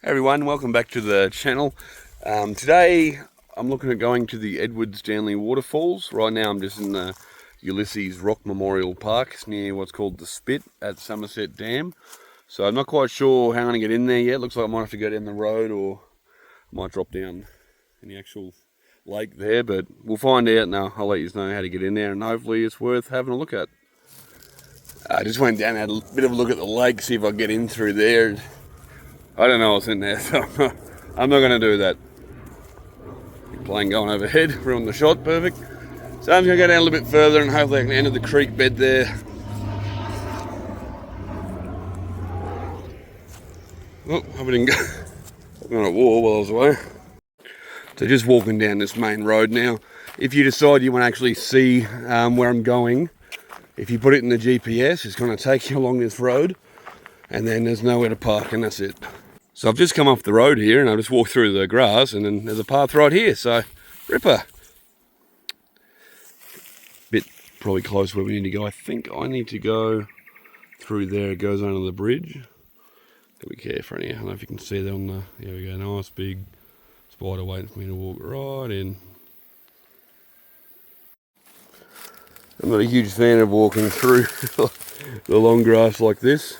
Hey everyone, welcome back to the channel. Today I'm looking at going to the Edward Stanley waterfalls. Right now I'm just in the Ulysses Rock Memorial Park. It's near what's called the Spit at Somerset Dam. So I'm not quite sure how I'm going to get in there yet. Looks like I might have to go down the road or I might drop down in the actual lake there, but we'll find out and I'll let you know how to get in there, and hopefully it's worth having a look at. I just went down and had a bit of a look at the lake, see if I can get in through there. I don't know what's in there, so I'm not going to do that. Plane going overhead, ruined the shot, perfect. So I'm just going to go down a little bit further and hopefully I can enter the creek bed there. Oh, I didn't go. I went on a wall while I was away. So just walking down this main road now. If you decide you want to actually see where I'm going, if you put it in the GPS, it's going to take you along this road, and then there's nowhere to park, and that's it. So I've just come off the road here and I've just walked through the grass, and then there's a path right here, so ripper. Bit probably close where we need to go. I think I need to go through there. It goes under the bridge. Gotta be careful here. I don't know if you can see that on the, here we go, nice big spider waiting for me to walk right in. I'm not a huge fan of walking through the long grass like this.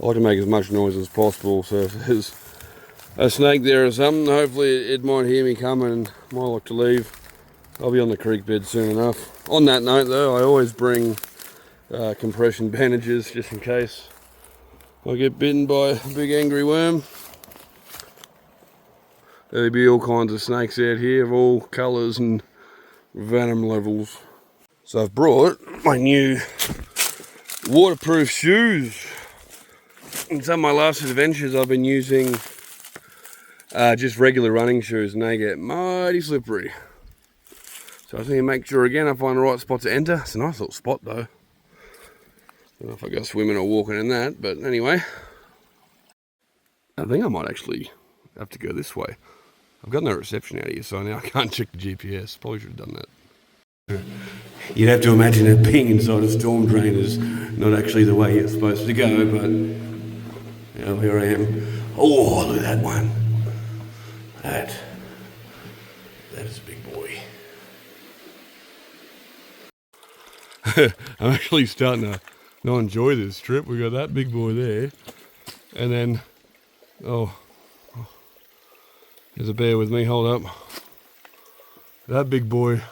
I like to make as much noise as possible, so if there's a snake there or something, hopefully it might hear me coming and might like to leave. I'll be on the creek bed soon enough. On that note though, I always bring compression bandages just in case I get bitten by a big angry worm. There'll be all kinds of snakes out here of all colours and venom levels. So I've brought my new waterproof shoes. In some of my last adventures I've been using just regular running shoes, and they get mighty slippery. So I just need to make sure again I find the right spot to enter. It's a nice little spot though. Don't know if I go swimming or walking in that, but anyway. I think I might actually have to go this way. I've got no reception out here, so now I can't check the GPS. Probably should have done that. You'd have to imagine that being inside a storm drain is not actually the way you're supposed to go, but here I am. Oh, look at that one. That is a big boy. I'm actually starting to not enjoy this trip. We got that big boy there, and then there's a bear with me. Hold up. That big boy.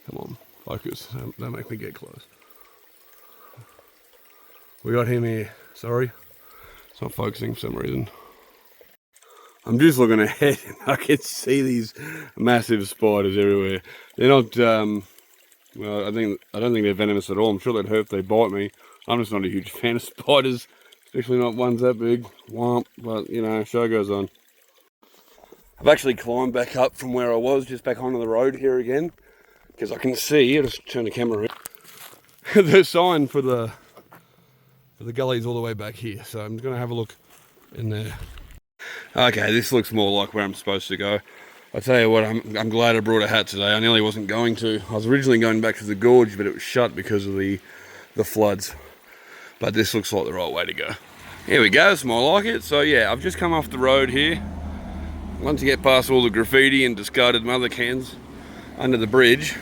Come on, focus. Don't make me get close. We got him here. Sorry, it's not focusing for some reason. I'm just looking ahead and I can see these massive spiders everywhere. They're not, well, I don't think they're venomous at all. I'm sure they'd hurt if they bite me. I'm just not a huge fan of spiders, especially not ones that big. Womp, but you know, show goes on. I've actually climbed back up from where I was, just back onto the road here again, because I can see, I'll just turn the camera around, the sign for the gully's all the way back here, so I'm just going to have a look in there. Okay, this looks more like where I'm supposed to go. I tell you what, I'm glad I brought a hat today. I nearly wasn't going to. I was originally going back to the gorge, but it was shut because of the floods. But this looks like the right way to go. Here we go, it's more like it. So yeah, I've just come off the road here. Once you get past all the graffiti and discarded mother cans under the bridge,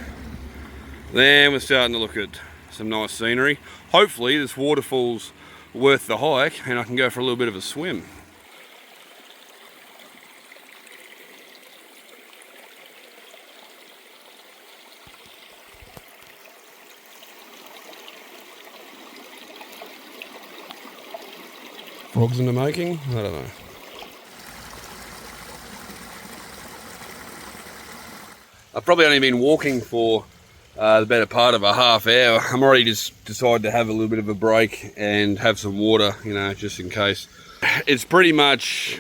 then we're starting to look at some nice scenery. Hopefully this waterfall's worth the hike and I can go for a little bit of a swim. Frogs in the making? I don't know. I've probably only been walking for the better part of a half hour. I'm already just decided to have a little bit of a break and have some water, you know, just in case. It's pretty much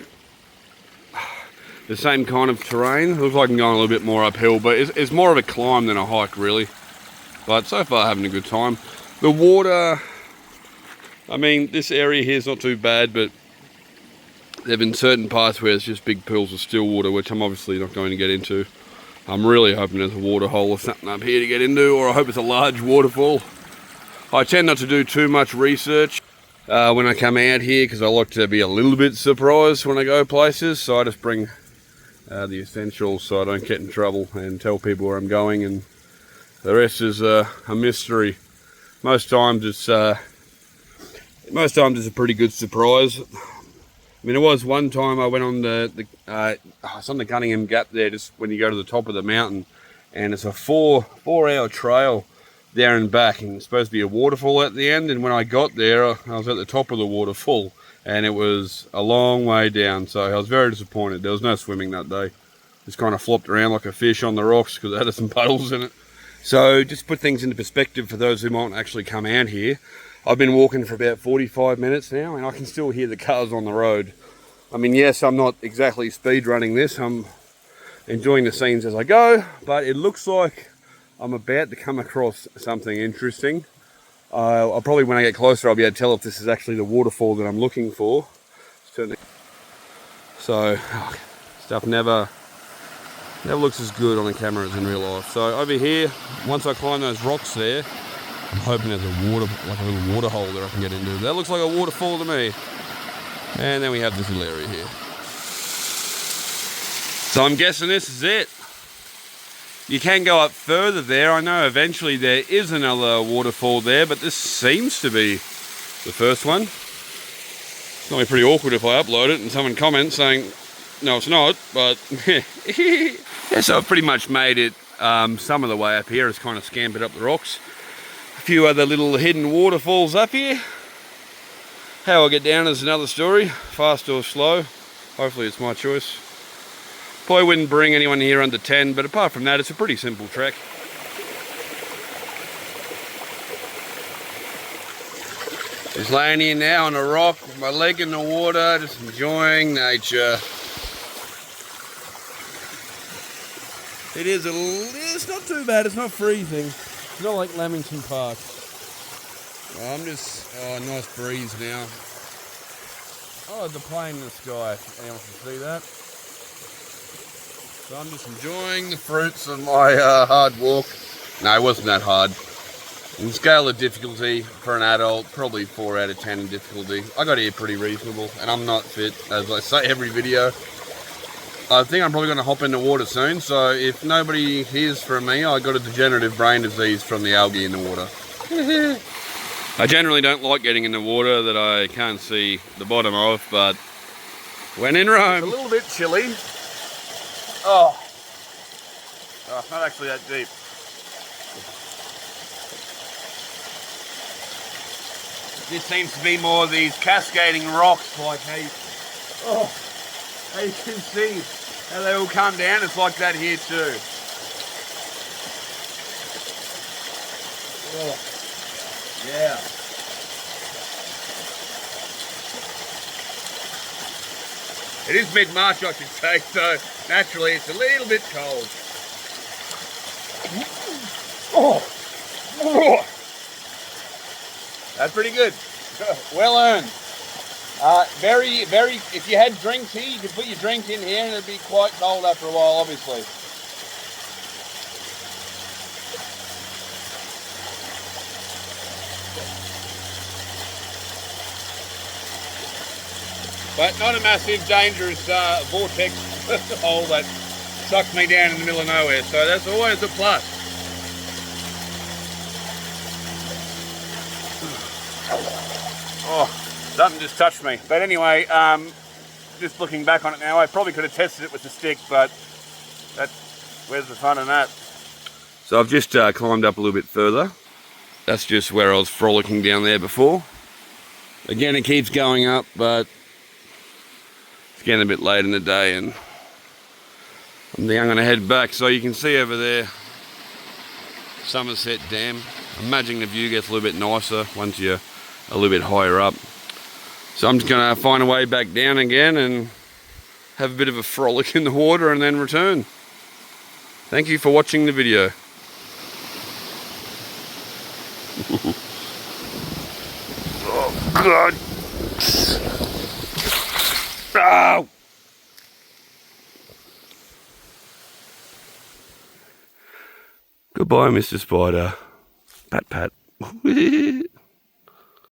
the same kind of terrain. It looks like I'm going a little bit more uphill, but it's more of a climb than a hike really. But so far having a good time. The water, I mean, this area here is not too bad, but there have been certain parts where it's just big pools of still water, which I'm obviously not going to get into. I'm really hoping there's a water hole or something up here to get into, or I hope it's a large waterfall. I tend not to do too much research. when I come out here, because I like to be a little bit surprised when I go places, so I just bring the essentials so I don't get in trouble and tell people where I'm going, and the rest is a mystery. Most times it's a pretty good surprise. I mean, it was one time I went on it's on the Cunningham Gap there, just when you go to the top of the mountain, and it's a four-hour trail there and back, and it's supposed to be a waterfall at the end, and when I got there I was at the top of the waterfall and it was a long way down, so I was very disappointed. There was no swimming that day. Just kind of flopped around like a fish on the rocks because it had some puddles in it. So just put things into perspective for those who might actually come out here. I've been walking for about 45 minutes now and I can still hear the cars on the road. I mean, yes, I'm not exactly speed running this, I'm enjoying the scenes as I go, but it looks like I'm about to come across something interesting. I'll probably, when I get closer, I'll be able to tell if this is actually the waterfall that I'm looking for. So, stuff never looks as good on the camera as in real life. So over here, once I climb those rocks there, I'm hoping there's a little water hole that I can get into. That looks like a waterfall to me. And then we have this little area here. So I'm guessing this is it. You can go up further there. I know eventually there is another waterfall there, but this seems to be the first one. It's going to be pretty awkward if I upload it and someone comments saying, no, it's not, but yeah, so I've pretty much made it some of the way up here. It's kind of scampered up the rocks. A few other little hidden waterfalls up here. How I get down is another story, fast or slow. Hopefully it's my choice. Probably wouldn't bring anyone here under 10, but apart from that, it's a pretty simple trek. Just laying here now on a rock with my leg in the water, just enjoying nature. It's not too bad, it's not freezing. It's not like Lamington Park. Nice breeze now. Oh, the plane in the sky, anyone can see that. So I'm just enjoying the fruits of my hard walk. No, it wasn't that hard. In scale of difficulty for an adult, probably 4 out of 10 in difficulty. I got here pretty reasonable, and I'm not fit, as I say every video. I think I'm probably going to hop in the water soon, so if nobody hears from me, I got a degenerative brain disease from the algae in the water. I generally don't like getting in the water that I can't see the bottom of, but when in Rome... It's a little bit chilly. Oh, it's not actually that deep. This seems to be more of these cascading rocks, like how you can see how they all come down. It's like that here too. Oh, yeah. It is mid-March, I should say, so naturally it's a little bit cold. Oh. That's pretty good. Well earned. Very, if you had drinks here, you could put your drink in here and it'd be quite cold after a while, obviously. But not a massive, dangerous vortex hole that sucked me down in the middle of nowhere, so that's always a plus. Oh, something just touched me. But anyway, just looking back on it now, I probably could have tested it with the stick, but where's the fun in that? So I've just climbed up a little bit further. That's just where I was frolicking down there before. Again, it keeps going up, but it's getting a bit late in the day and I think I'm going to head back. So you can see over there, Somerset Dam. I'm imagining the view gets a little bit nicer once you're a little bit higher up. So I'm just going to find a way back down again and have a bit of a frolic in the water and then return. Thank you for watching the video. Oh God. Oh. Goodbye, Mr. Spider. Pat, pat.